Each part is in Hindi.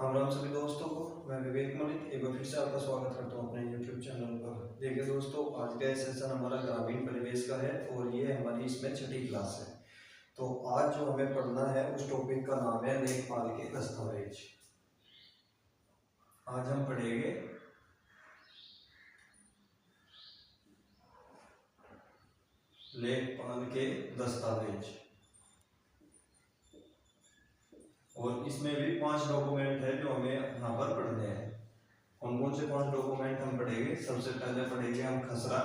राम राम सभी दोस्तों को। मैं विवेक मलिक एक बार फिर से आपका स्वागत करता हूं अपने YouTube चैनल पर। देखिए दोस्तों, आज का सेशन हमारा ग्रामीण परिवेश का है और ये हमारी इसमें छठी क्लास है। तो आज जो हमें पढ़ना है उस टॉपिक का नाम है लेखपाल के दस्तावेज। आज हम पढ़ेंगे लेखपाल के दस्तावेज और इसमें भी 5 डॉक्यूमेंट है जो हमें यहाँ पर पढ़ने हैं। कौन कौन से 5 डॉक्यूमेंट हम पढ़ेंगे? सबसे पहले पढ़ेंगे हम खसरा,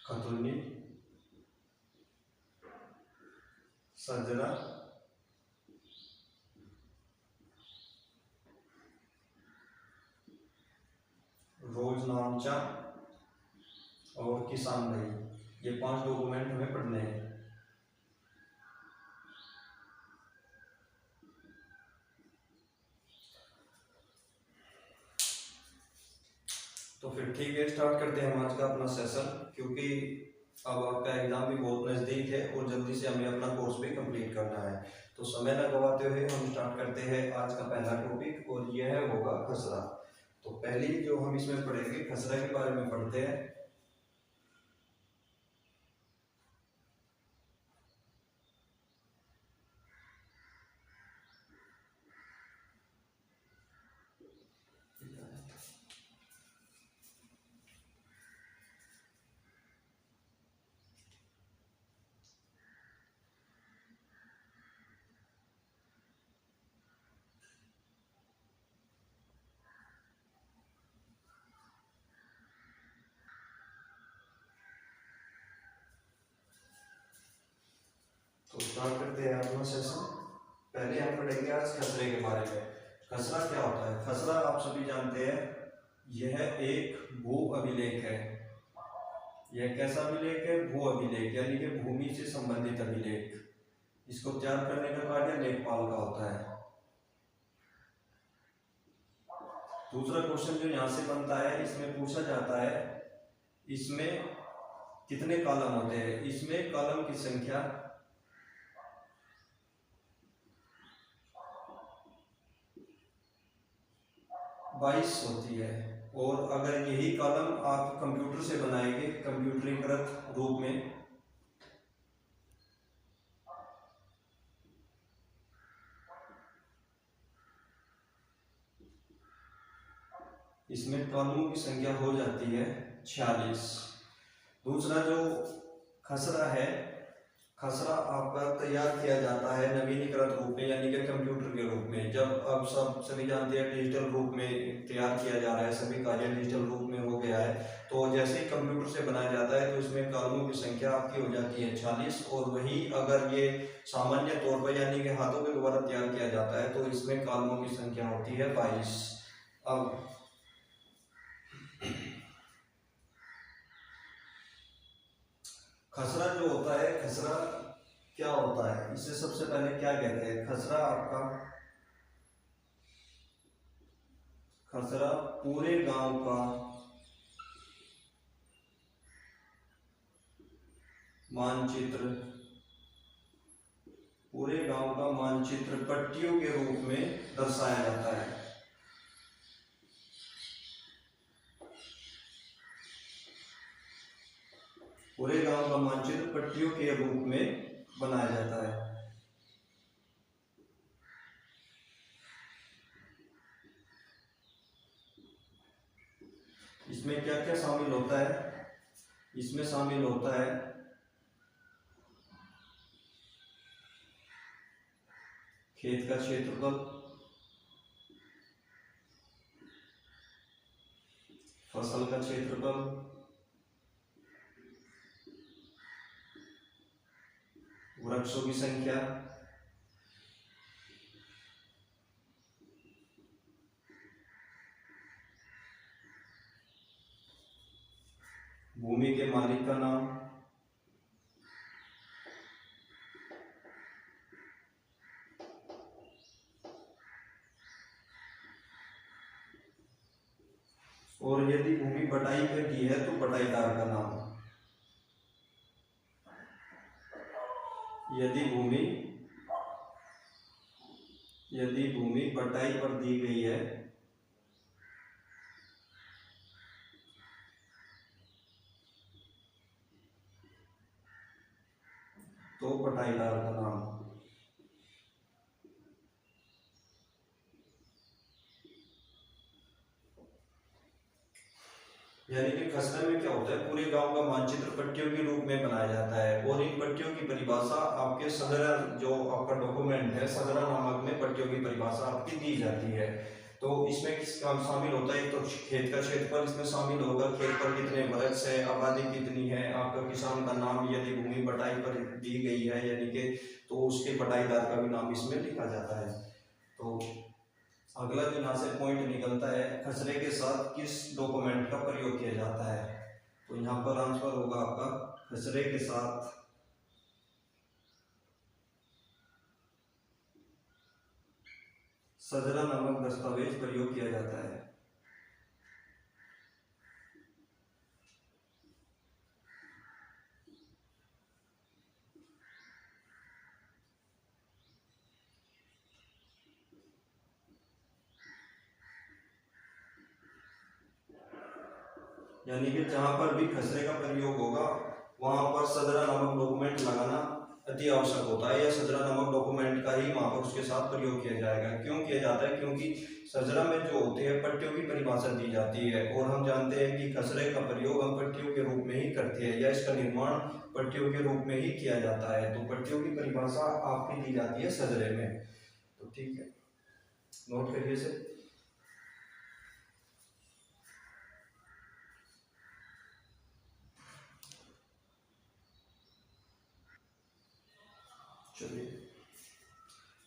खतुनी, सजरा, रोजनामचा और किसान भाई। ये 5 डॉक्यूमेंट हमें पढ़ने हैं। तो फिर ठीक है, स्टार्ट करते हैं हम आज का अपना सेशन, क्योंकि अब आपका एग्जाम भी बहुत नज़दीक है और जल्दी से हमें अपना कोर्स भी कंप्लीट करना है। तो समय न गवाते हुए हम स्टार्ट करते हैं आज का पहला टॉपिक और यह होगा खसरा। तो पहली जो हम इसमें पढ़ेंगे, खसरा के बारे में पढ़ते हैं। तो स्टार्ट करते हैं अपना सेशन। पहले हम पढ़ेंगे आज खसरे के बारे में। खसरा क्या होता है? खसरा आप सभी जानते हैं, यह एक भू अभिलेख है। यह कैसा अभिलेख है? भू अभिलेख, यानी कि भूमि से संबंधित अभिलेख। इसको तैयार करने का कार्य लेखपाल का होता है। दूसरा क्वेश्चन जो यहाँ से बनता है, इसमें पूछा जाता है इसमें कितने कॉलम होते हैं? इसमें कॉलम की संख्या 22 होती है। और अगर यही कॉलम आप कंप्यूटर से बनाएंगे, कंप्यूटरीकृत रूप में, इसमें कॉलमों की संख्या हो जाती है 46। दूसरा जो खसरा है, खसरा आपका तैयार किया जाता है नवीनीकृत रूप में, यानी कि कंप्यूटर के रूप में। जब अब सभी जानते हैं डिजिटल रूप में तैयार किया जा रहा है, सभी कार्य डिजिटल रूप में हो गया है। तो जैसे ही कंप्यूटर से बनाया जाता है तो इसमें कॉलमों की संख्या आपकी हो जाती है 46। और वही अगर ये सामान्य तौर पर यानी कि हाथों के द्वारा तैयार किया जाता है तो इसमें कॉलमों की संख्या होती है 22। अब खसरा जो होता है, खसरा क्या होता है, इसे सबसे पहले क्या कहते हैं? खसरा आपका, खसरा पूरे गांव का मानचित्र, पूरे गांव का मानचित्र पट्टियों के रूप में दर्शाया जाता है। पूरे गांव का मानचित्र पट्टियों के रूप में बनाया जाता है। इसमें क्या क्या शामिल होता है? इसमें शामिल होता है खेत का क्षेत्रफल, फसल का क्षेत्रफल, वृक्षों की संख्या, भूमि के मालिक का नाम, और यदि भूमि बटाई पे की है तो बटाईदार का नाम। यदि भूमि पटाई पर दी गई है तो पटाईदार का नाम। यानी कि खसरे में क्या होता है, पूरे गांव का मानचित्र पट्टियों के रूप में बनाया जाता है और इन पट्टियों की परिभाषा आपके सदरा, जो आपका डॉक्यूमेंट है सदरा नामक में पट्टियों की परिभाषा आपकी दी जाती है। तो इसमें किस काम शामिल होता है, तो खेत का क्षेत्रफल इसमें शामिल होगा, खेत पर कितने वृक्ष है, आबादी कितनी है, आपका किसान का नाम, यदि भूमि बटाई पर दी गई है यानी कि तो उसके बटाईदार का भी नाम इसमें लिखा जाता है। तो अगला जो यहाँ से पॉइंट निकलता है, खसरे के साथ किस डॉक्यूमेंट का प्रयोग किया जाता है, तो यहाँ पर आंसर होगा आपका खसरे के साथ सजरा नामक दस्तावेज प्रयोग किया जाता है। यानी कि जहां पर भी खसरे का प्रयोग होगा वहां पर सदरा नामक डॉक्यूमेंट लगाना अति आवश्यक होता है, या सदरा नामक डॉक्यूमेंट का ही वहां पर उसके साथ प्रयोग किया जाएगा। क्यों किया जाता है, क्योंकि सजरा में जो होते हैं पट्टियों की परिभाषा दी जाती है और हम जानते हैं कि खसरे का प्रयोग हम पट्टियों के रूप में ही करते हैं या इसका निर्माण पट्टियों के रूप में ही किया जाता है। तो पट्टियों की परिभाषा आपकी दी जाती है सजरे में। तो ठीक है, नोट करिए से। चलिए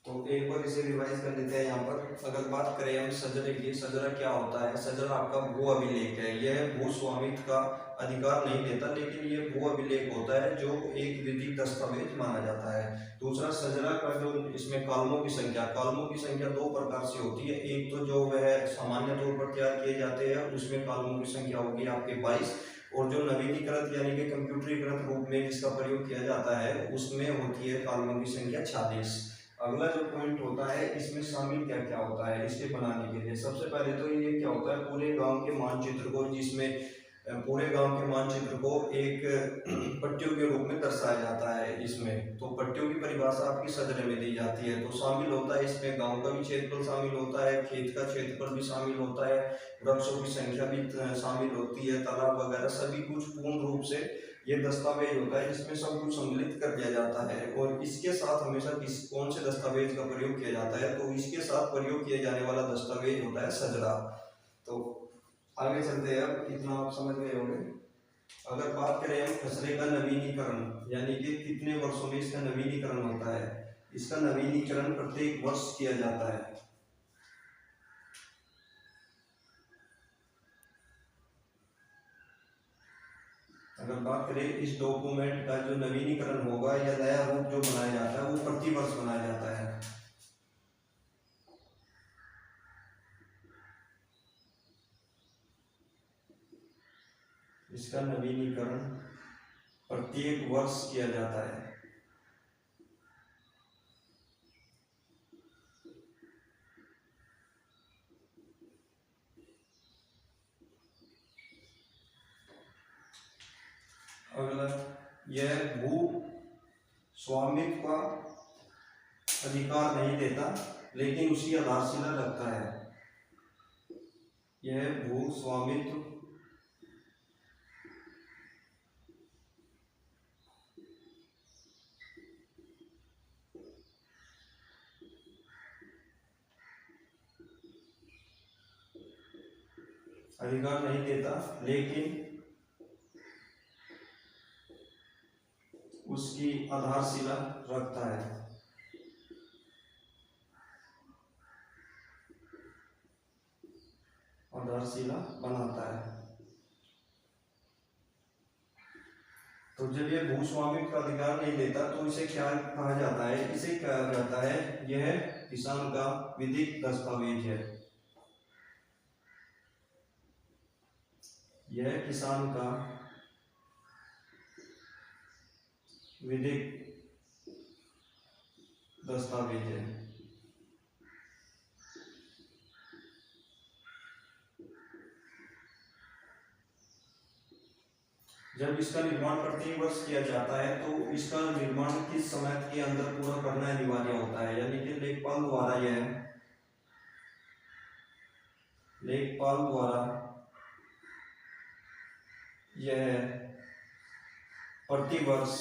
तो एक बार इसे रिवाइज कर लेते हैं। यहाँ पर अगर बात करें हम सजरे की, सजरा क्या होता है, सजरा आपका भू अभिलेख है। यह भू स्वामित्व का अधिकार नहीं देता, लेकिन ये भू अभिलेख होता है जो एक विधिक दस्तावेज माना जाता है। दूसरा, सजरा का जो इसमें कॉलमों की संख्या दो प्रकार से होती है। एक तो जो वह सामान्य तौर पर तैयार किए जाते हैं उसमें कॉलमों की संख्या होगी आपके 22, और जो नवीनीकृत यानी कि कंप्यूटरीकृत रूप में जिसका प्रयोग किया जाता है उसमें होती है कॉलमों की संख्या 46। अगला जो पॉइंट होता है इसमें शामिल क्या क्या होता है इसके बनाने के लिए, सबसे पहले तो ये क्या होता है, पूरे गांव के मानचित्र को, जिसमें पूरे गांव के मानचित्र को एक पट्टियों के रूप में दर्शाया जाता है। इसमें तो पट्टियों की परिभाषा आपकी सदरे में दी जाती है। तो शामिल होता है इसमें गांव का भी क्षेत्रफल शामिल होता है, खेत का क्षेत्रफल भी शामिल होता है, वृक्षों की संख्या भी शामिल होती है, तालाब वगैरह सभी कुछ पूर्ण रूप से ये दस्तावेज होता है जिसमें सब कुछ सम्मिलित कर दिया जाता है। और इसके साथ हमेशा कौन से दस्तावेज का प्रयोग किया जाता है, तो इसके साथ प्रयोग किए जाने वाला दस्तावेज होता है सजरा। तो आगे चलते हैं, अब इतना आप समझ गए होंगे। अगर बात करें हम खसरे का नवीनीकरण, यानी कि कितने वर्षों में इसका नवीनीकरण होता है, इसका नवीनीकरण प्रत्येक वर्ष किया जाता है। अगर बात करें इस डॉक्यूमेंट का जो नवीनीकरण होगा या नया रूप जो बनाया जाता है वो प्रति वर्ष बनाया जाता है। इसका नवीनीकरण प्रत्येक वर्ष किया जाता है। अगला, यह भू स्वामित्व का अधिकार नहीं देता लेकिन उसकी आधारशिला रखता है। यह भू स्वामित्व अधिकार नहीं देता लेकिन उसकी आधारशिला रखता है। आधारशिला बनाता है। तो जब ये भूस्वामित्व का अधिकार नहीं देता तो इसे क्या कहा जाता है, इसे कहा जाता है यह किसान का विधिक दस्तावेज है। यह किसान का विधिक दस्तावेज है। जब इसका निर्माण प्रति वर्ष किया जाता है तो इसका निर्माण किस समय के अंदर पूरा करना अनिवार्य होता है, यानी कि लेखपाल द्वारा यह प्रति वर्ष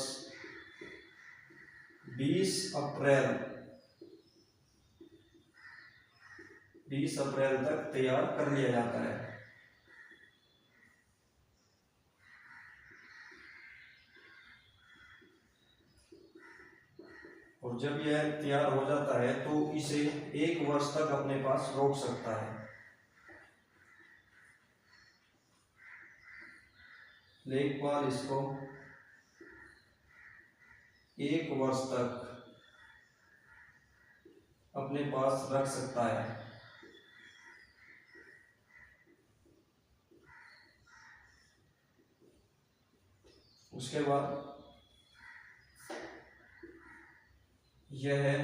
20 अप्रैल तक तैयार कर लिया जाता है। और जब यह तैयार हो जाता है तो इसे 1 वर्ष तक अपने पास रोक सकता है। लेखपाल इसको 1 वर्ष तक अपने पास रख सकता है। उसके बाद यह है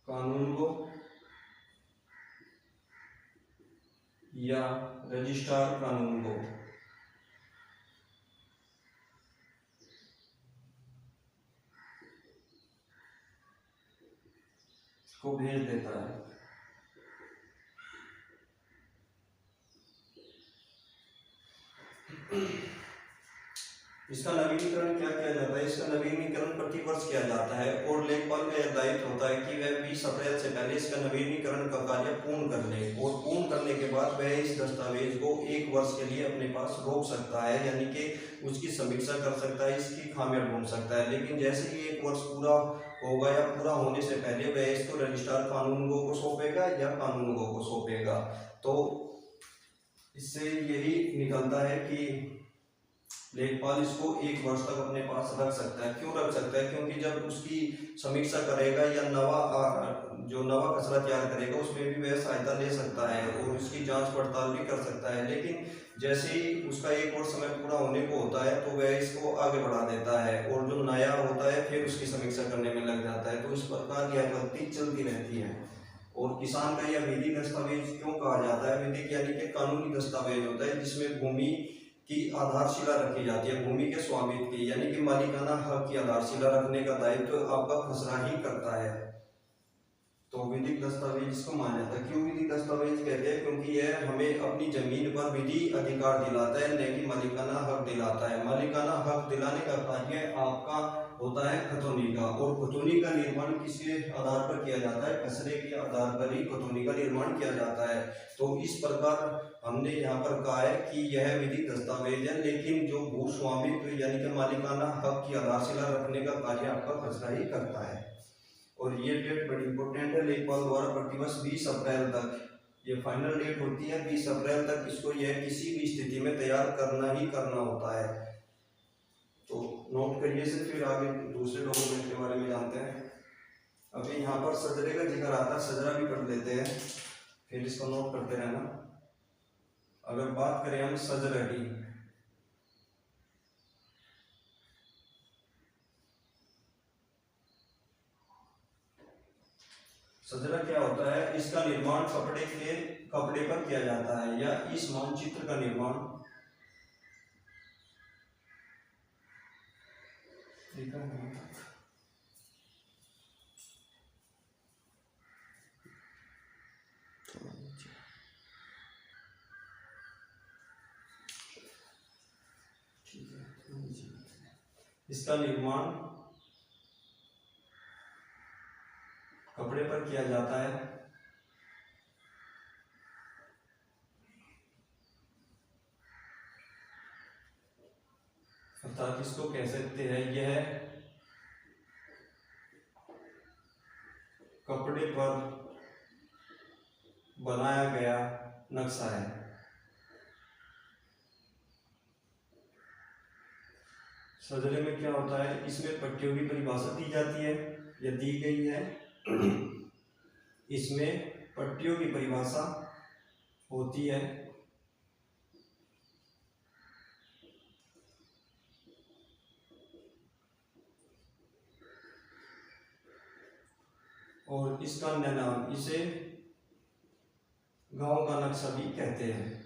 कानून को या रजिस्ट्रार कानून को भेज देता है। इसका नवीनीकरण क्या किया जाता है? इसका नवीनीकरण प्रति वर्ष किया जाता है और लेखपाल का यह दायित्व होता है कि वह 20 अप्रैल से पहले इसका नवीनीकरण का कार्य पूर्ण कर ले और पूर्ण करने के बाद वह इस दस्तावेज को 1 वर्ष के लिए अपने पास रोक सकता है, यानी कि उसकी समीक्षा कर सकता है, इसकी खामियां ढूंढ सकता है। लेकिन जैसे ही 1 वर्ष पूरा होगा या पूरा होने से पहले वह इसको रजिस्ट्रार कानूनगो को सौंपेगा या कानूनगो को सौंपेगा। तो इससे यही निकलता है कि लेखपाल इसको 1 वर्ष तक अपने पास रख सकता है। क्यों रख सकता है? क्योंकि जब उसकी समीक्षा करेगा या नवा खसरा तैयार करेगा उसमें भी वह सहायता ले सकता है और उसकी जांच पड़ताल भी कर सकता है। लेकिन जैसे ही उसका 1 वर्ष समय पूरा होने को होता है तो वह इसको आगे बढ़ा देता है और जो नया होता है फिर उसकी समीक्षा करने में लग जाता है। तो इस प्रकार यह गलती चलती रहती है। और किसान का यह विधिक दस्तावेज क्यों कहा जाता है? विधिक यानी कि कानूनी दस्तावेज होता है जिसमें भूमि की आधारशिला रखी जाती है, भूमि के स्वामित्व की, यानी कि मालिकाना हक की आधारशिला रखने का दायित्व आपका खसरा ही करता है। तो विधिक दस्तावेज इसको माना जाता है। क्यों विधिक दस्तावेज कहते हैं? क्योंकि यह हमें अपनी जमीन पर विधि अधिकार दिलाता है, न कि मालिकाना हक दिलाता है। मालिकाना हक दिलाने का कार्य आपका होता है खतौनी का, और खतौनी का निर्माण किसके आधार पर किया जाता है? खसरे के आधार पर ही खतौनी का निर्माण किया जाता है। तो इस प्रकार हमने यहाँ पर कहा है कि यह विधिक दस्तावेज है, लेकिन जो भू स्वामित्व यानी कि मालिकाना हक की आधारशिला रखने का कार्य आपका खसरा ही करता है। और ये डेट बड़ी इंपॉर्टेंट है। लेखपाल द्वारा प्रतिवर्ष 20 अप्रैल तक, ये फाइनल डेट होती है 20 अप्रैल तक, इसको यह किसी भी स्थिति में तैयार करना ही करना होता है। तो नोट करिए से फिर आगे दूसरे डॉक्यूमेंट के बारे में जानते हैं। अभी यहाँ पर सजरे का जिक्र आता है, सजरा भी पढ़ लेते हैं, फिर इसको नोट करते रहना। अगर बात करें हम सजरा की, सजरा क्या होता है? इसका निर्माण कपड़े पर किया जाता है, या इस मानचित्र का निर्माण इसका निर्माण कपड़े पर किया जाता है। अर्थात इसको कह सकते हैं यह कपड़े पर बनाया गया नक्शा है। सजरे में क्या होता है? इसमें पट्टियों की परिभाषा दी जाती है या दी गई है। इसमें पट्टियों की परिभाषा होती है, और इसका अन्य नाम, इसे गांव का नक्शा भी कहते हैं।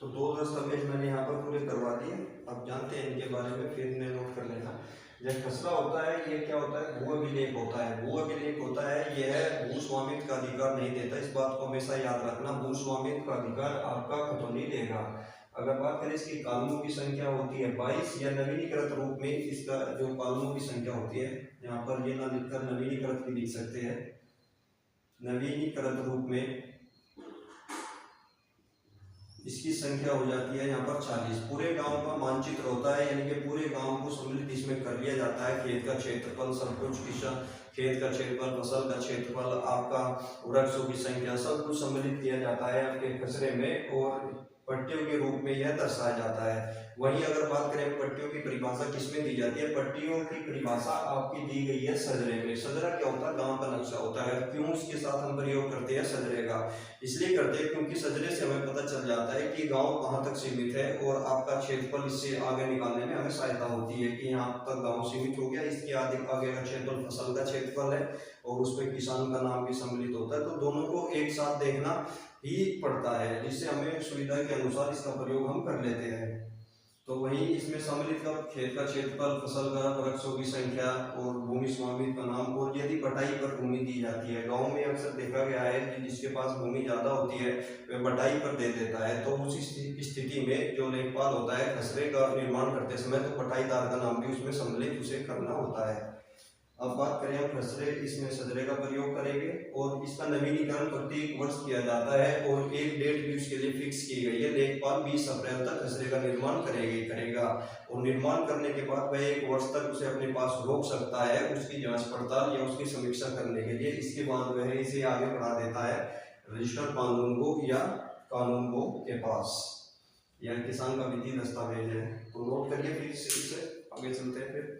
तो 2 दस्तावेज मैंने यहाँ पर पूरे करवा दिए। अब जानते हैं इनके बारे में, फिर इन्हें नोट कर लेना। जब खसरा होता है, ये क्या होता है, भू अभिलेख होता है। भू अभिलेख होता है, यह भू स्वामित्व का अधिकार नहीं देता। इस बात को हमेशा याद रखना, भू स्वामित्व का अधिकार आपका खतौनी देगा। अगर बात करें इसकी कॉलमों की संख्या होती है 22, या नवीनीकृत रूप में इसका जो कॉलमों की संख्या होती है, यहाँ पर ये ना लिखकर नवीनीकृत भी लिख सकते हैं। नवीनीकृत रूप में इसकी संख्या हो जाती है यहाँ पर 40। पूरे गांव का मानचित्र होता है, यानी कि पूरे गांव को सम्मिलित इसमें कर लिया जाता है। खेत का क्षेत्रफल, सब कुछ, किसान खेत का क्षेत्रफल, फसल का क्षेत्रफल, आपका वृक्षों की संख्या, सब कुछ सम्मिलित किया जाता है आपके खसरे में, और पट्टियों के रूप में यह दर्शाया जाता है। वहीं अगर बात करें पट्टियों की परिभाषा किसमें दी जाती है, पट्टियों की परिभाषा आपकी दी गई है सजरे में। सजरा क्या होता है, गांव का नक्शा होता है। क्यों इसके साथ हम प्रयोग करते हैं सजरे का, इसलिए करते हैं क्योंकि सजरे से हमें पता चल जाता है कि गांव कहां तक सीमित है, और आपका क्षेत्रफल इससे आगे निकालने में हमें सहायता होती है कि यहाँ तक गांव सीमित हो गया, इसके आगे का क्षेत्रफल फसल का क्षेत्रफल है, और उसमें किसान का नाम भी सम्मिलित होता है। तो दोनों को एक साथ देखना ही पड़ता है, जिससे हमें सुविधा के अनुसार इसका प्रयोग हम कर लेते हैं। तो वहीं इसमें सम्मिलित का खेत का क्षेत्रफल, फसल का, वृक्षों की संख्या, और भूमि स्वामित्व का नाम, और यदि बटाई पर भूमि दी जाती है। गांव में अक्सर देखा गया है कि जिसके पास भूमि ज्यादा होती है वह बटाई पर दे देता है। तो उस स्थिति में जो लेखपाल होता है खसरे का निर्माण करते समय, तो बटाईदार का नाम भी उसमें सम्मिलित उसे करना होता है। अब बात करें हम खसरे, इसमें सजरे का प्रयोग करेंगे, और इसका नवीनीकरण प्रत्येक वर्ष किया जाता है, और एक डेट भी उसके लिए फिक्स की गई है। लेखपाल 20 अप्रैल तक खसरे का निर्माण करेगा, और निर्माण करने के बाद वह 1 वर्ष तक उसे अपने पास रोक सकता है, उसकी जांच पड़ताल या उसकी समीक्षा करने के लिए। इसके बाद वह इसे आगे बढ़ा देता है रजिस्टर्ड कानून को या कानून को के पास। यह किसान का विधि दस्तावेज है, तो नोट करिए, फिर इससे आगे चलते हैं। फिर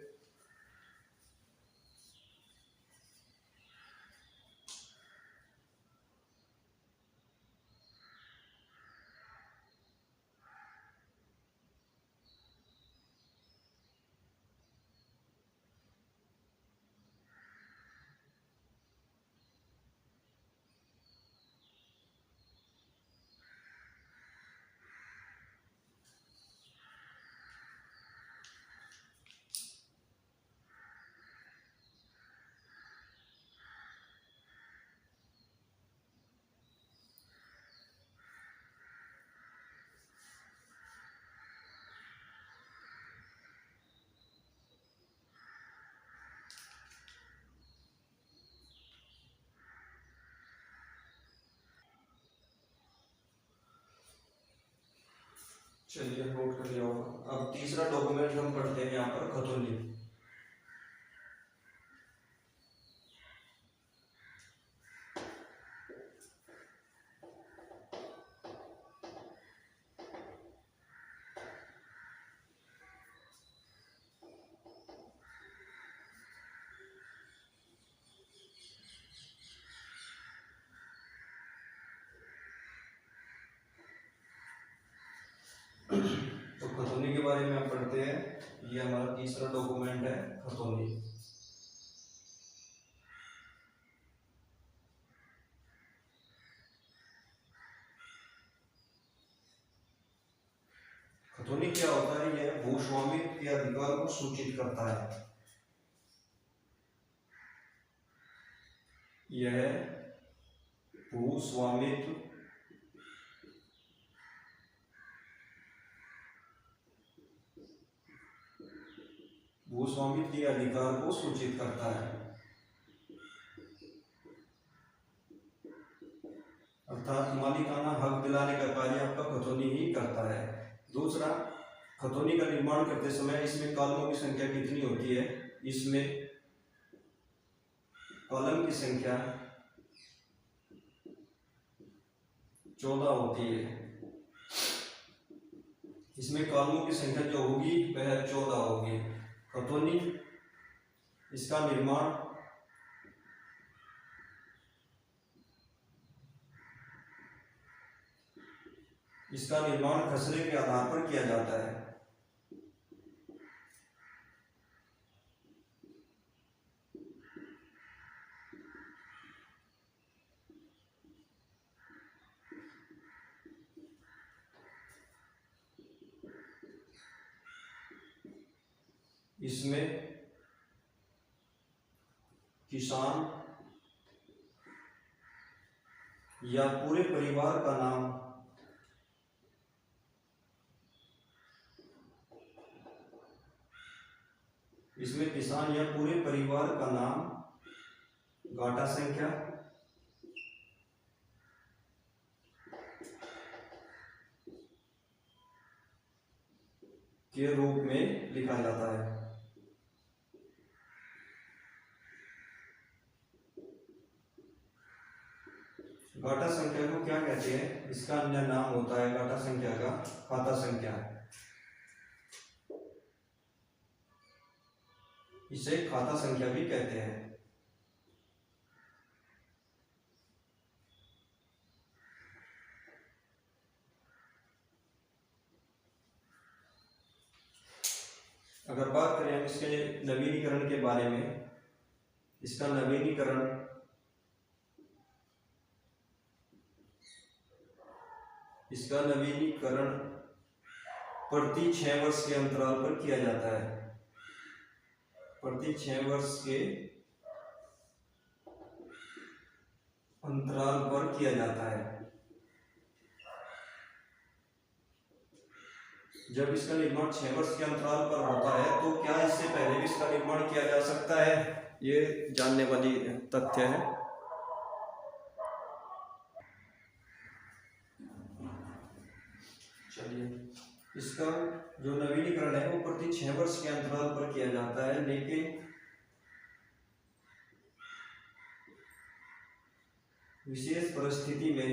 चलिए नोट कर लिया होगा। अब तीसरा डॉक्यूमेंट हम पढ़ते हैं यहाँ पर, खतौनी। तो खतौनी के बारे में हम पढ़ते हैं। ये हमारा तीसरा डॉक्यूमेंट है, खतौनी। खतौनी क्या होता है, यह भूस्वामित्व के अधिकार को सूचित करता है। यह भूस्वामित्व भूस्वामित्व के अधिकार को सूचित करता है, अर्थात मालिकाना हक दिलाने का कार्य आपका खतौनी ही करता है। दूसरा, खतौनी का निर्माण करते समय इसमें कॉलमों की संख्या कितनी होती है, इसमें कॉलम की संख्या 14 होती है। इसमें कॉलमों की संख्या जो होगी वह 14 होगी। खतौनी इसका निर्माण खसरे के आधार पर किया जाता है। इसमें किसान या पूरे परिवार का नाम घाटा संख्या के रूप में लिखा जाता है। घाटा संख्या को क्या कहते हैं? इसका अन्य नाम होता है घाटा संख्या का खाता संख्या। इसे खाता संख्या भी कहते हैं। अगर बात करें इसके नवीनीकरण के बारे में, इसका नवीनीकरण प्रति 6 वर्ष के अंतराल पर किया जाता है। प्रति 6 वर्ष के अंतराल पर किया जाता है। जब इसका निर्माण 6 वर्ष के अंतराल पर होता है तो क्या इससे पहले भी इसका निर्माण किया जा सकता है? ये जानने वाली तथ्य है। चलिए, इसका जो नवीनीकरण है वो प्रति 6 वर्ष के अंतराल पर किया जाता है, लेकिन विशेष परिस्थिति में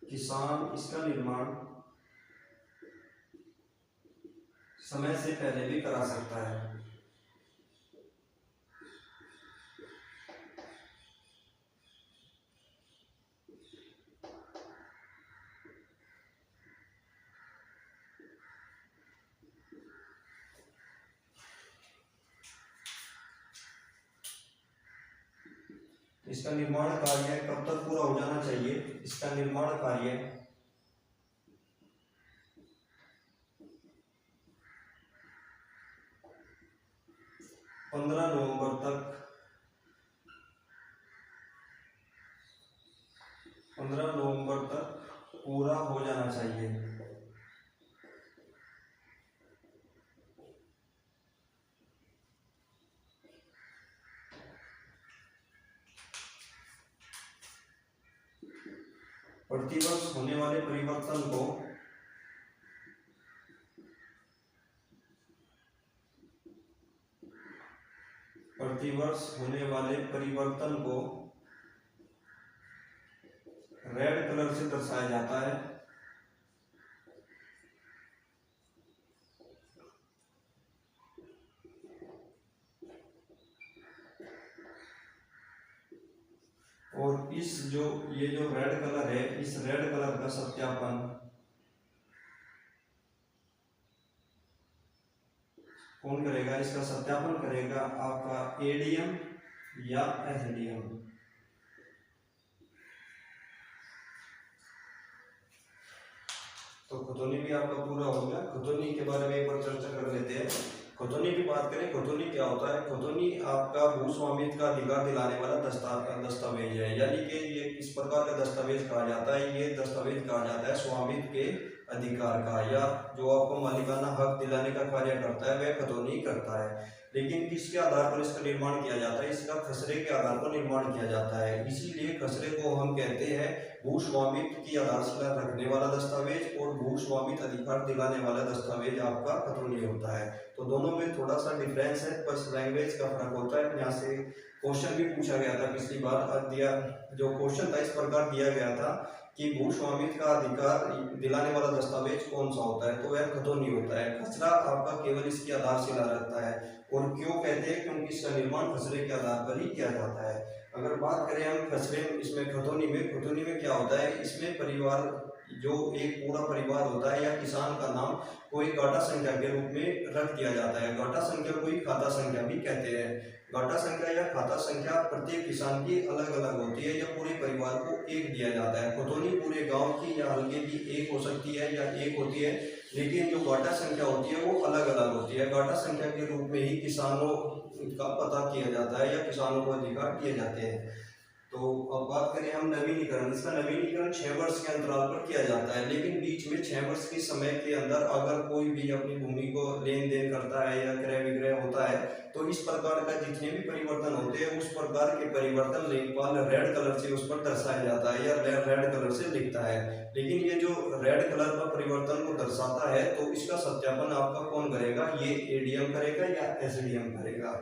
किसान इसका निर्माण समय से पहले भी करा सकता है। इसका निर्माण कार्य कब तक पूरा हो जाना चाहिए? इसका निर्माण कार्य 15 नवंबर तक 15 नवंबर तक पूरा हो जाना चाहिए। प्रतिवर्ष होने वाले परिवर्तन को रेड कलर से दर्शाया जाता है। और ये जो रेड कलर है, इस रेड कलर का सत्यापन कौन करेगा? इसका सत्यापन करेगा आपका एडीएम या एसडीएम। तो खतौनी भी आपका पूरा हो गया। खतौनी के बारे में एक बार चर्चा कर लेते हैं। खतौनी की बात करें, खतौनी क्या होता है? खतौनी आपका भूस्वामित्व का अधिकार दिलाने वाला दस्तावेज है, यानी कि ये किस प्रकार का दस्तावेज कहा जाता है? ये दस्तावेज कहा जाता है स्वामित्व के अधिकार का, या जो आपको मालिकाना हक दिलाने का कार्य करता है वह खतौनी करता है। लेकिन किसके आधार पर इसका निर्माण किया जाता है, इसका खसरे के आधार पर निर्माण किया जाता है। इसीलिए खसरे को हम कहते हैं भूस्वामित्व की आधारशिला रखने वाला दस्तावेज और भूस्वामित्व अधिकार दिलाने वाला दस्तावेज आपका खतौनी होता है। तो दोनों में थोड़ा सा डिफरेंस है, बस लैंग्वेज का फर्क होता है। यहाँ से क्वेश्चन भी पूछा गया था पिछली बार, दिया जो क्वेश्चन था इस प्रकार दिया गया था कि भूस्वामित्व का अधिकार दिलाने वाला दस्तावेज कौन सा होता है, तो वह खतौनी होता है। खसरा आपका केवल इसकी आधारशिला रखता है। और क्यों कहते हैं, क्योंकि इसका निर्माण खसरे के आधार पर ही किया जाता है। अगर बात करें हम खसरे इसमें खतौनी में क्या होता है, इसमें परिवार जो एक पूरा परिवार होता है या किसान का नाम कोई गाटा संख्या के रूप में रख दिया जाता है। गाटा संख्या को ही खाता संख्या भी कहते हैं। गाटा संख्या या खाता संख्या प्रत्येक किसान की अलग अलग होती है या पूरे परिवार को एक दिया जाता है। खतौनी पूरे गांव की या हल्के की एक हो सकती है या एक होती है, लेकिन जो गाटा संख्या होती है वो अलग अलग होती है। गाटा संख्या के रूप में ही किसानों का पता किया जाता है या किसानों को अधिकार दिए जाते हैं। तो अब बात करें हम नवीनीकरण, इसका नवीनीकरण 6 वर्ष के अंतराल पर किया जाता है। लेकिन बीच में 6 वर्ष के समय के अंदर अगर कोई भी अपनी भूमि को लेन देन करता है या क्रय विक्रय होता है, तो इस प्रकार का जितने भी परिवर्तन होते हैं उस प्रकार के परिवर्तन लेखपाल रेड कलर से उस पर दर्शाया जाता है या रेड कलर से लिखता है। लेकिन ये जो रेड कलर का परिवर्तन को दर्शाता है, तो इसका सत्यापन आपका कौन करेगा, ये एडीएम करेगा या एसडीएम करेगा।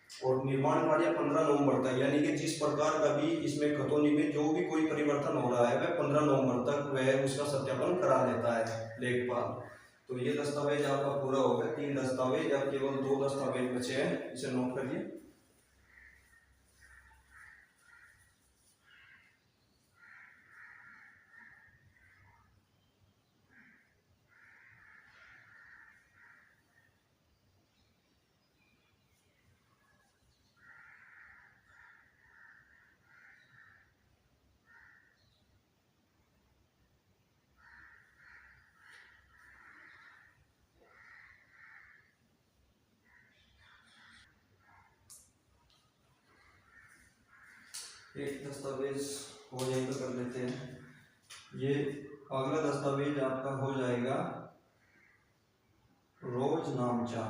और निर्माण कार्य 15 नवंबर तक, यानी कि जिस प्रकार का भी इसमें खतौनी में जो भी कोई परिवर्तन हो रहा है वह 15 नवंबर तक वह उसका सत्यापन करा लेता है लेखपाल। तो ये दस्तावेज आपका पूरा हो गया। 3 दस्तावेज, अब केवल 2 दस्तावेज बचे हैं, इसे नोट करिए। एक दस्तावेज हो यहीं पर कर लेते हैं। ये अगला दस्तावेज आपका हो जाएगा रोजनामचा।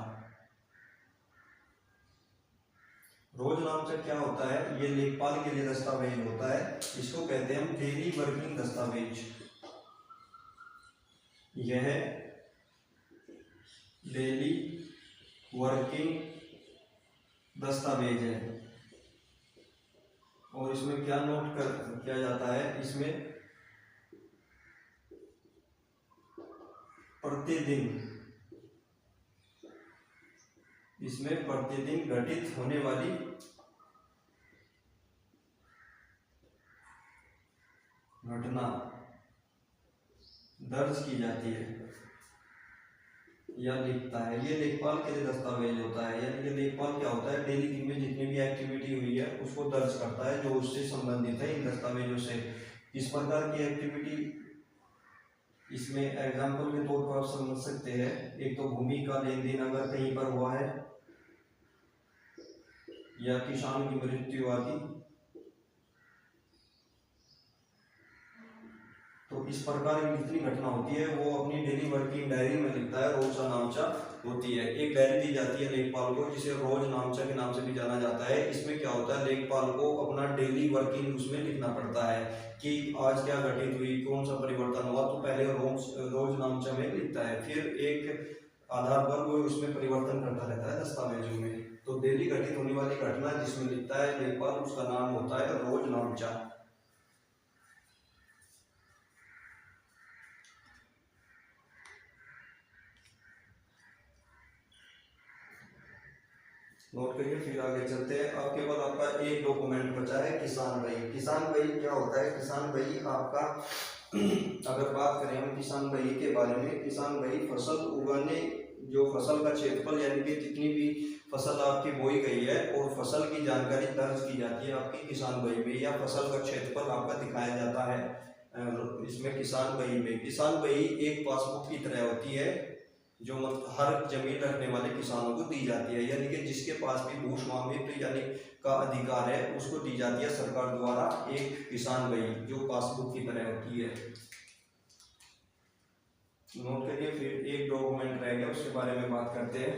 रोजनामचा क्या होता है, ये लेखपाल के लिए दस्तावेज होता है। इसको कहते हैं हम डेली वर्किंग दस्तावेज। यह डेली वर्किंग दस्तावेज है। और इसमें क्या नोट कर किया जाता है, इसमें प्रतिदिन घटित होने वाली घटना दर्ज की जाती है या लिखता है। ये लेखपाल के लिए दस्तावेज होता है। यानी कि लेखपाल क्या होता है, डेली दिन में जितनी भी एक्टिविटी हुई है उसको दर्ज करता है जो उससे संबंधित है इन दस्तावेजों से। इस प्रकार की एक्टिविटी इसमें एग्जाम्पल के तौर पर आप समझ सकते हैं। एक तो भूमि का लेन देन अगर कहीं पर हुआ है या किसान की मृत्यु आदि, तो इस प्रकार की जितनी घटना होती है वो अपनी डेली वर्किंग डायरी में लिखता है। रोजनामचा होती है, एक डायरी दी जाती है लेखपाल को जिसे रोजनामचा के नाम से भी जाना जाता है। इसमें क्या होता है, लेखपाल को अपना डेली वर्किंग उसमें लिखना पड़ता है कि आज क्या घटित हुई, कौन सा परिवर्तन हुआ, तो पहले रोजनामचा में लिखता है, फिर एक आधार पर वो उसमें परिवर्तन करता रहता है दस्तावेजों में। तो डेली घटित होने वाली घटना जिसमें लिखता है लेखपाल, उसका नाम होता है रोजनामचा। नोट करिए, फिर आगे चलते हैं। अब केवल आपका एक डॉक्यूमेंट बचा है, किसान बही। किसान बही क्या होता है, किसान बही आपका अगर बात करें हम किसान बही के बारे में, किसान बही फसल उगाने, जो फसल का क्षेत्रफल यानी कि जितनी भी फसल आपकी बोई गई है और फसल की जानकारी दर्ज की जाती है आपकी किसान बही में, या फसल का क्षेत्रफल आपका दिखाया जाता है इसमें किसान बही में। किसान बही एक पासबुक की तरह होती है जो मतलब हर जमीन रखने वाले किसानों को दी जाती है, यानी कि जिसके पास भी भूस्वामित्व यानी का अधिकार है उसको दी जाती है सरकार द्वारा एक किसान बही जो पासबुक की तरह होती है। नोट करिए, फिर एक डॉक्यूमेंट रह गया उसके बारे में बात करते हैं।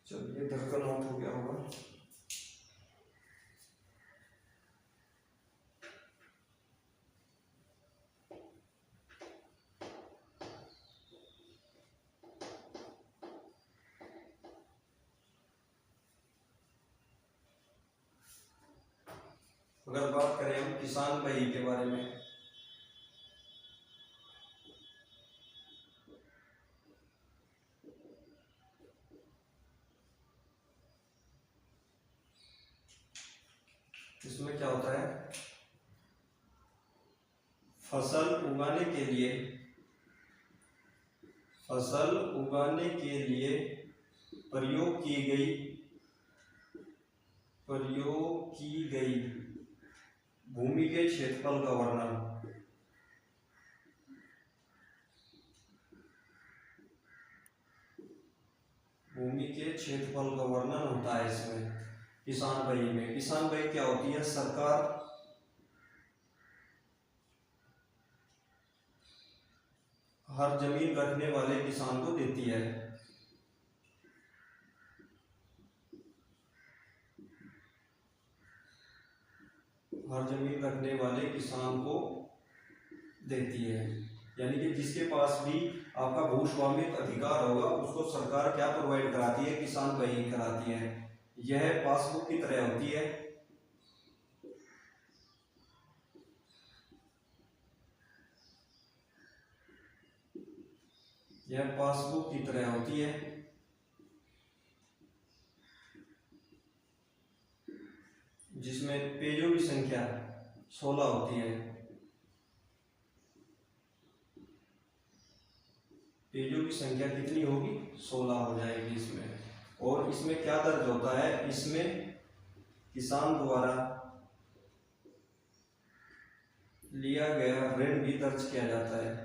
चलिए इधर का नोट हो गया होगा। अगर बात करें हम किसान भाई के बारे में, इसमें क्या होता है, फसल उगाने के लिए, फसल उगाने के लिए प्रयोग की गई भूमि के क्षेत्रफल का वर्णन, भूमि के क्षेत्रफल का वर्णन होता है इसमें किसान भाई में। किसान भाई क्या होती है, सरकार हर जमीन रखने वाले किसान को देती है, हर जमीन रखने वाले किसान को देती है। यानी कि जिसके पास भी आपका भूस्वामित्व अधिकार होगा उसको सरकार क्या प्रोवाइड कराती है, किसान भाई कराती है। यह पासबुक की तरह होती है, यह पासबुक की तरह होती है, जिसमें पेजों की संख्या 16 होती है, पेजों की संख्या कितनी होगी, 16 हो जाएगी इसमें। और इसमें क्या दर्ज होता है, इसमें किसान द्वारा लिया गया ऋण भी दर्ज किया जाता है।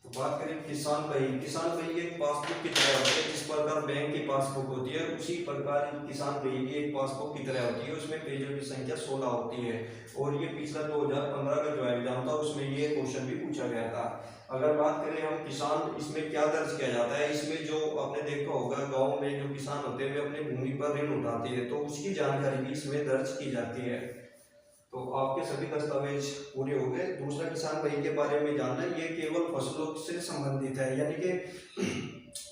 बात करें किसान भाई, किसान भाई एक पासबुक की तरह होती है, जिस प्रकार बैंक की पासबुक होती है उसी प्रकार किसान भाई भी एक पासबुक की तरह होती है। उसमें पेजों की संख्या 16 होती है। और ये पिछला 2015 का जो एग्जाम था उसमें ये क्वेश्चन भी पूछा गया था। अगर बात करें हम किसान, इसमें क्या दर्ज किया जाता है, इसमें जो आपने देखा होगा गाँव में जो किसान होते हैं वे अपनी भूमि पर ऋण उठाते हैं, तो उसकी जानकारी भी इसमें दर्ज की जाती है। तो आपके सभी दस्तावेज पूरे हो गए। दूसरा किसान भाई के बारे में जानना, ये केवल फसलों से संबंधित है, यानी कि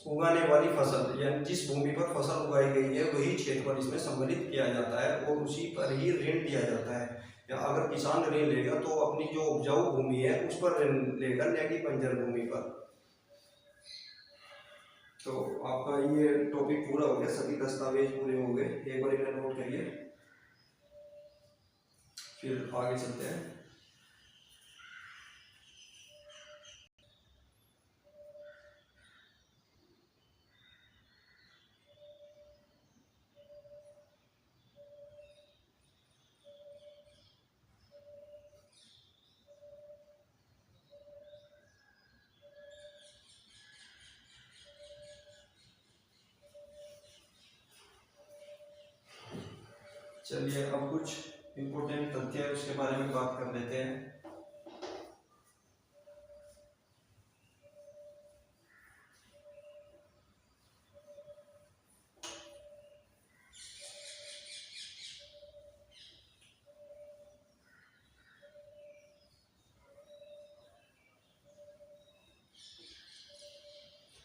उगाने वाली फसल, यानी जिस भूमि पर फसल उगाई गई है वही क्षेत्रफल इसमें सम्मिलित किया जाता है और उसी पर ही ऋण दिया जाता है। या अगर किसान ऋण लेगा तो अपनी जो उपजाऊ भूमि है उस पर ऋण लेगा, न कि बंजर भूमि पर। तो आपका ये टॉपिक पूरा हो गया, सभी दस्तावेज पूरे हो गए। एक बार इन्हें नोट करिए, फिर आगे चलते हैं। चलिए अब कुछ इम्पोर्टेंट तथ्य है उसके बारे में बात कर लेते हैं।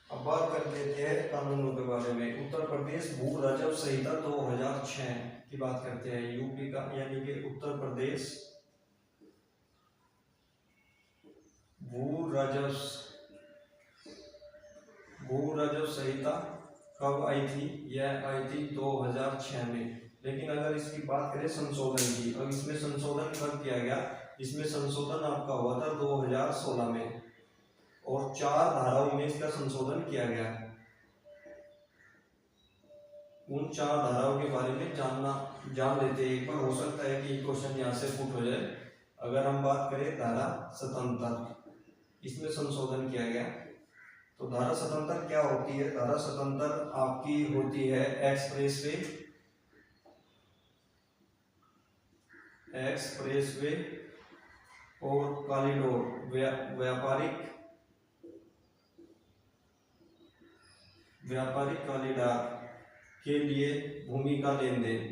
अब बात कर लेते हैं कानूनों के बारे में। उत्तर प्रदेश भू राजस्व संहिता 2006 की बात करते हैं। यूपी का यानी कि उत्तर प्रदेश भू राजस्व संहिता कब आई थी? यह आई थी 2006 में। लेकिन अगर इसकी बात करें संशोधन की, अब इसमें संशोधन कब किया गया? इसमें संशोधन आपका हुआ था 2016 में और 4 धाराओं में इसका संशोधन किया गया। उन 4 धाराओं के बारे में जान लेते हैं एक बार। हो सकता है कि क्वेश्चन यहाँ से पुट हो जाए। अगर हम बात करें धारा 77, इसमें संशोधन किया गया। तो धारा 77 क्या होती है? धारा 77 आपकी होती है एक्सप्रेसवे, एक्सप्रेसवे और कॉरिडोर, व्यापारिक कॉरिडोर के लिए भूमि का लेन देन,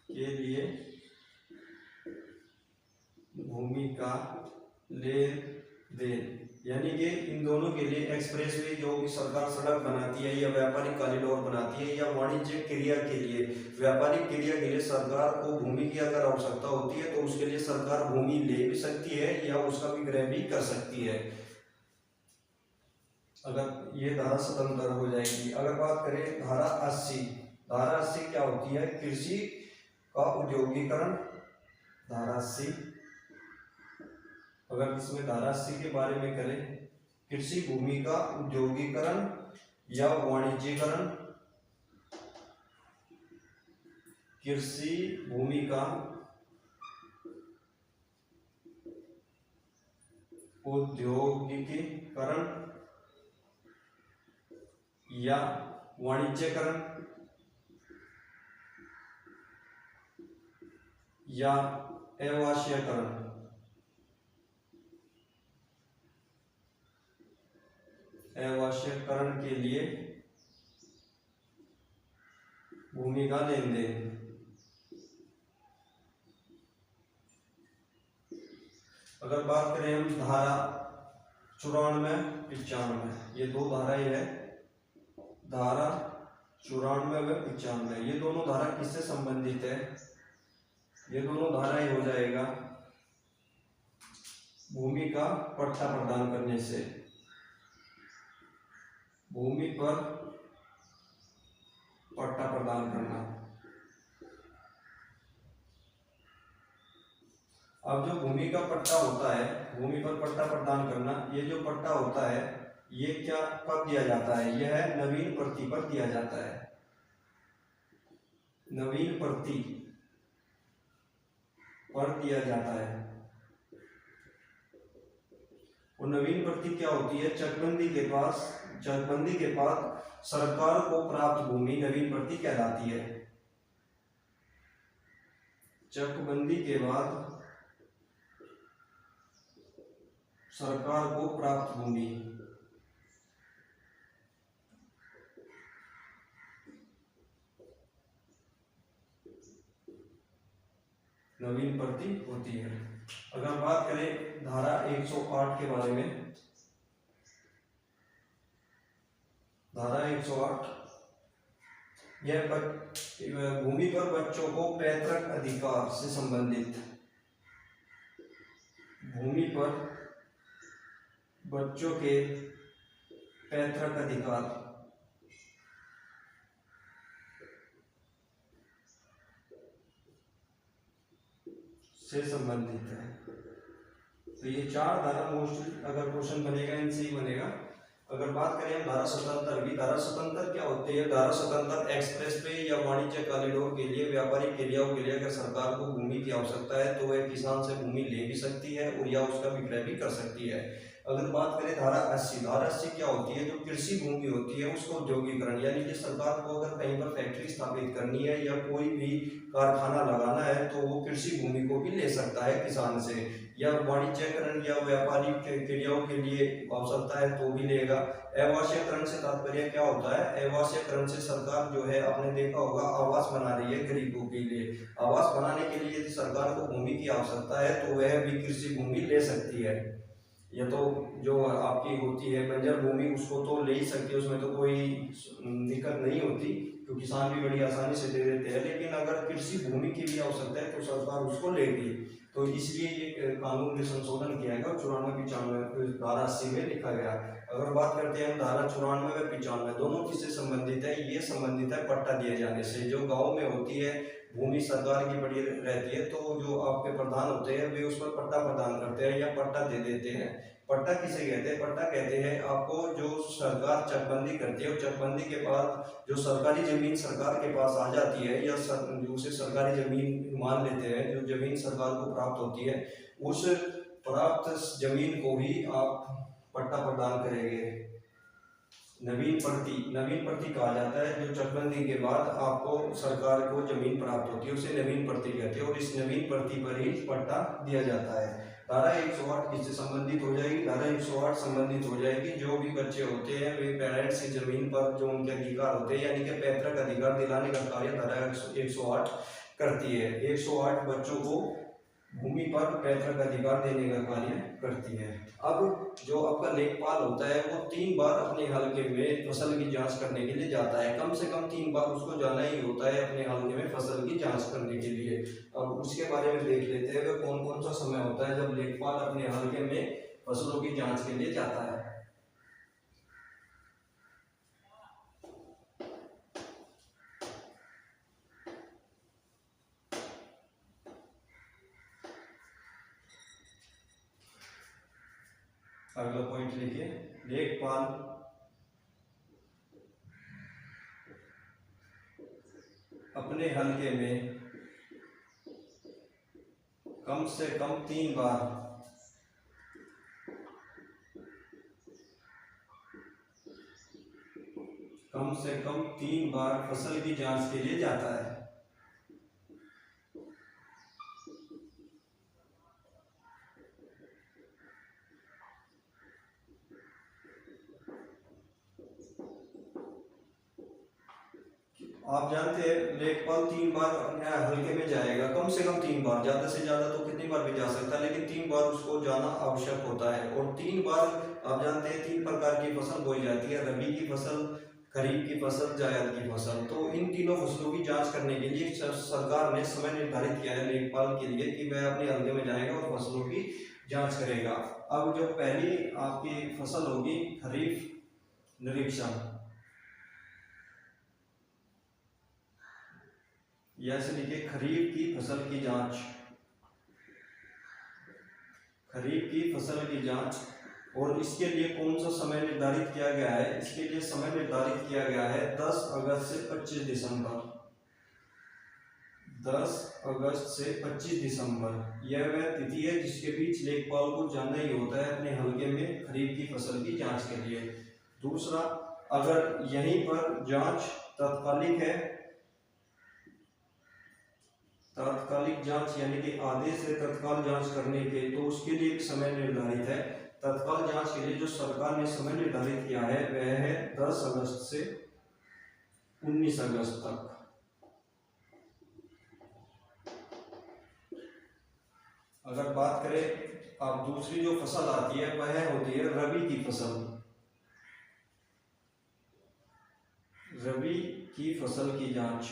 के लिए भूमि का लेन देन, यानी कि इन दोनों के लिए एक्सप्रेसवे जो भी सरकार सड़क बनाती है या व्यापारिक कॉरिडोर बनाती है या वाणिज्य क्रिया के लिए, व्यापारिक क्रिया के लिए सरकार को भूमि की अगर आवश्यकता होती है तो उसके लिए सरकार भूमि ले भी सकती है या उसका विक्रय भी कर सकती है, अगर ये धारा 77 हो जाएगी। अगर बात करें धारा 80, धारा 80 क्या होती है? कृषि का उद्योगीकरण, धारा 80, अगर इसमें धारा 80 के बारे में करें, कृषि भूमि का उद्योगीकरण या वाणिज्यीकरण, कृषि भूमि का औद्योगिकीकरण या वाणिज्यकरण या आवासीयकरण, आवासीयकरण के लिए भूमि का लेन देन। अगर बात करें हम धारा 94, 95, ये दो धाराएं है, धारा 94 व 95, ये दोनों धारा किससे संबंधित है? ये दोनों धाराएं हो जाएगा भूमि का पट्टा प्रदान करने से, भूमि पर पट्टा प्रदान करना। अब जो भूमि का पट्टा होता है, भूमि पर पट्टा प्रदान करना, ये जो पट्टा होता है ये क्या कब दिया जाता है? यह नवीन प्रति पर दिया जाता है, नवीन प्रति पर दिया जाता है। और नवीन प्रति क्या होती है? चकबंदी के बाद सरकार को प्राप्त भूमि नवीन प्रति कहलाती है। चकबंदी के बाद सरकार को प्राप्त भूमि नवीन प्रति होती है। अगर बात करें धारा 108 के बारे में, धारा 108, यह भूमि पर बच्चों को पैतृक अधिकार से संबंधित, भूमि पर बच्चों के पैतृक अधिकार से संबंधित है। तो ये चार धारा मोस्टली अगर क्वेश्चन बनेगा इनसे ही बनेगा। अगर बात करें धारा 77 की, धारा 77 क्या होती है? धारा 77 एक्सप्रेस वे या वाणिज्य कॉरिडोर के लिए, व्यापारिक क्रियाओं के लिए अगर सरकार को भूमि की आवश्यकता है तो वह किसान से भूमि ले भी सकती है और या उसका विक्रय भी कर सकती है। अगर बात करें धारा 80, धारा 80 क्या होती है? जो कृषि भूमि होती है उसको उद्योगीकरण, यानी कि सरकार को अगर कहीं पर फैक्ट्री स्थापित करनी है या कोई भी कारखाना लगाना है तो वो कृषि भूमि को भी ले सकता है किसान से, या वाणिज्यकरण या व्यापारिक क्रियाओं के लिए आवश्यकता है तो भी लेगा। आवासीयकरण से तात्पर्य क्या होता है? आवासीयकरण से सरकार जो है, आपने देखा होगा, आवास बना रही है गरीबों के लिए। आवास बनाने के लिए यदि सरकार को भूमि की आवश्यकता है तो वह भी कृषि भूमि ले सकती है। या तो जो आपकी होती है बंजर भूमि उसको तो ले ही सकती है, उसमें तो कोई दिक्कत नहीं होती, तो किसान भी बड़ी आसानी से दे देते हैं। लेकिन अगर कृषि भूमि की भी आवश्यकता है तो सरकार उसको लेगी। तो इसलिए ये कानून में संशोधन किया गया, 94-95 धारा 80 में लिखा गया। अगर बात करते हैं हम धारा 94 व 95, दोनों किससे संबंधित है? ये संबंधित है पट्टा दिए जाने से। जो गाँव में होती है भूमि सरकार की पड़ी रहती है तो जो आपके प्रधान होते हैं वे उस पर पट्टा प्रदान करते हैं या पट्टा दे देते हैं। पट्टा किसे कहते हैं? पट्टा कहते हैं आपको जो सरकार चकबंदी करती है और चकबंदी के बाद जो सरकारी जमीन सरकार के पास आ जाती है या उसे सरकारी जमीन मान लेते हैं, जो जमीन सरकार को प्राप्त होती है उस प्राप्त जमीन को ही आप पट्टा प्रदान करेंगे। नवीन प्रति कहा जाता है। जो चकबंदी के बाद आपको सरकार को जमीन प्राप्त होती है उसे नवीन प्रति कहते हैं और इस नवीन प्रति पर ही पट्टा दिया जाता है। धारा 108 किससे संबंधित हो जाएगी? धारा 108 संबंधित हो जाएगी जो भी बच्चे होते हैं वे पेरेंट्स की जमीन पर जो उनके अधिकार होते हैं यानी कि पैतृक अधिकार दिलाने का कार्य धारा 108 करती है। 108 बच्चों को भूमि पर पैतृक अधिकार देने का कार्य करती है। अब जो आपका लेखपाल होता है वो 3 बार अपने हलके में फसल की जांच करने के लिए जाता है। कम से कम 3 बार उसको जाना ही होता है अपने हलके में फसल की जांच करने के लिए। अब उसके बारे में देख लेते हैं कि कौन कौन सा समय होता है जब लेखपाल अपने हलके में फसलों की जांच के लिए जाता है। अगला पॉइंट लिखिए, लेखपाल अपने हलके में कम से कम 3 बार फसल की जांच के लिए जाता है। आप जानते हैं लेखपाल 3 बार अपने हलके में जाएगा, कम से कम 3 बार, ज्यादा से ज्यादा तो कितनी बार भी जा सकता है लेकिन 3 बार उसको जाना आवश्यक होता है। और 3 बार आप जानते हैं 3 प्रकार की फसल बोई जाती है, रबी की फसल, खरीफ की फसल, जायद की फसल। तो इन तीनों फसलों की जांच करने के लिए सरकार ने समय निर्धारित किया है लेखपाल के लिए कि वह अपने हलके में जाएगा और फसलों की जांच करेगा। अब जो पहली आपकी फसल होगी खरीफ निरीक्षण, यह लिखिए खरीफ की फसल की जांच। खरीफ की फसल की जांच, और इसके लिए कौन सा समय निर्धारित किया गया है? इसके लिए समय निर्धारित किया गया है 10 अगस्त से 25 दिसंबर। 10 अगस्त से 25 दिसंबर यह वह तिथि है जिसके बीच लेखपाल को जाना ही होता है अपने हलके में खरीफ की फसल की जांच के लिए। दूसरा, अगर यहीं पर जांच तात्कालिक है, तात्कालिक जांच यानी कि आदेश से तत्काल जांच करने के, तो उसके लिए एक समय निर्धारित है। तत्काल जांच के लिए जो सरकार ने समय निर्धारित किया है वह है 10 अगस्त से 19 अगस्त तक। अगर बात करें अब दूसरी जो फसल आती है वह होती है रबी की फसल। रबी की फसल की जांच,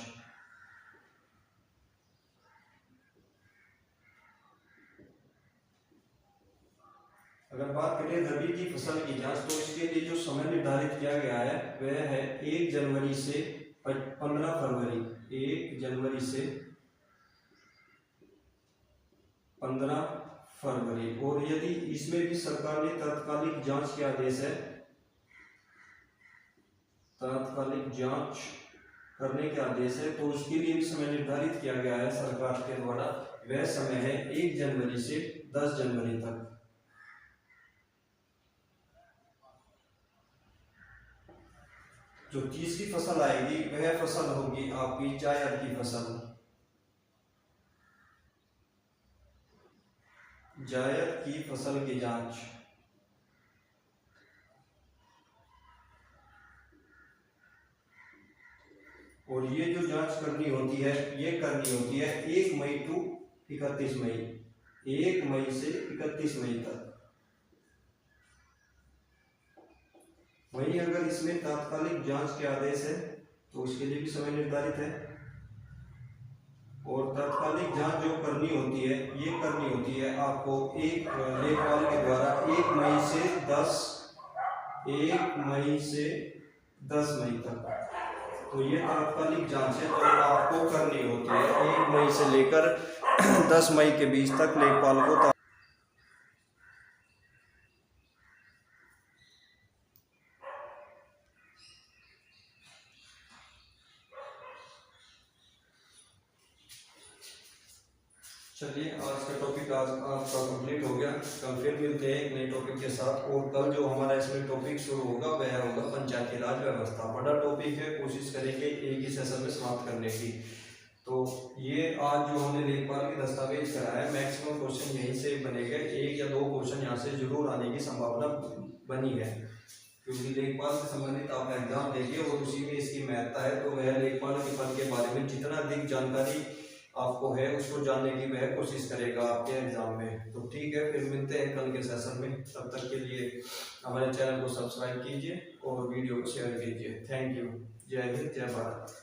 अगर बात करें रबी की फसल की जांच तो इसके लिए जो समय निर्धारित किया गया है वह है 1 जनवरी से 15 फरवरी। 1 जनवरी से 15 फरवरी। और यदि इसमें भी सरकार ने तात्कालिक जांच के आदेश है, तात्कालिक जांच करने के आदेश है, तो उसके लिए भी समय निर्धारित किया गया है सरकार के द्वारा। वह समय है 1 जनवरी से 10 जनवरी तक। जो तीसरी फसल आएगी वह फसल होगी आपकी जायद की फसल। जायद की फसल की जांच, और ये जो जांच करनी होती है ये करनी होती है 1 मई टू 31 मई, 1 मई से 31 मई तक। वहीं अगर इसमें तात्कालिक जांच के आदेश है तो उसके लिए भी समय निर्धारित है। और तात्कालिक जांच जो करनी होती है ये करनी होती है आपको एक लेखपाल के द्वारा 1 मई से 10 मई तक। तो ये तात्कालिक जांच है जो आपको करनी होती है 1 मई से लेकर 10 मई के बीच तक लेखपाल को। चलिए आज का टॉपिक आज आपका कंप्लीट हो गया। कल फिर मिलते हैं एक नए टॉपिक के साथ। और कल जो हमारा इसमें टॉपिक शुरू होगा वह होगा पंचायत। पंचायती राज व्यवस्था। बड़ा टॉपिक है, कोशिश करेंगे एक ही सेशन में समाप्त करने की। तो ये आज जो हमने लेखपाल की दस्तावेज कराया है, मैक्सिमम क्वेश्चन यहीं से बनेंगे, 1 या 2 क्वेश्चन यहाँ से जरूर आने की संभावना बनी है, क्योंकि लेखपाल से संबंधित आप एग्जाम देंगे और उसी में इसकी महत्ता है। तो वह लेखपाल के पद के बारे में जितना अधिक जानकारी आपको है उसको जानने की वह कोशिश करेगा आपके एग्जाम में। तो ठीक है, फिर मिलते हैं कल के सेशन में। तब तक के लिए हमारे चैनल को सब्सक्राइब कीजिए और वीडियो को शेयर कीजिए। Thank you. जय हिंद, जय भारत।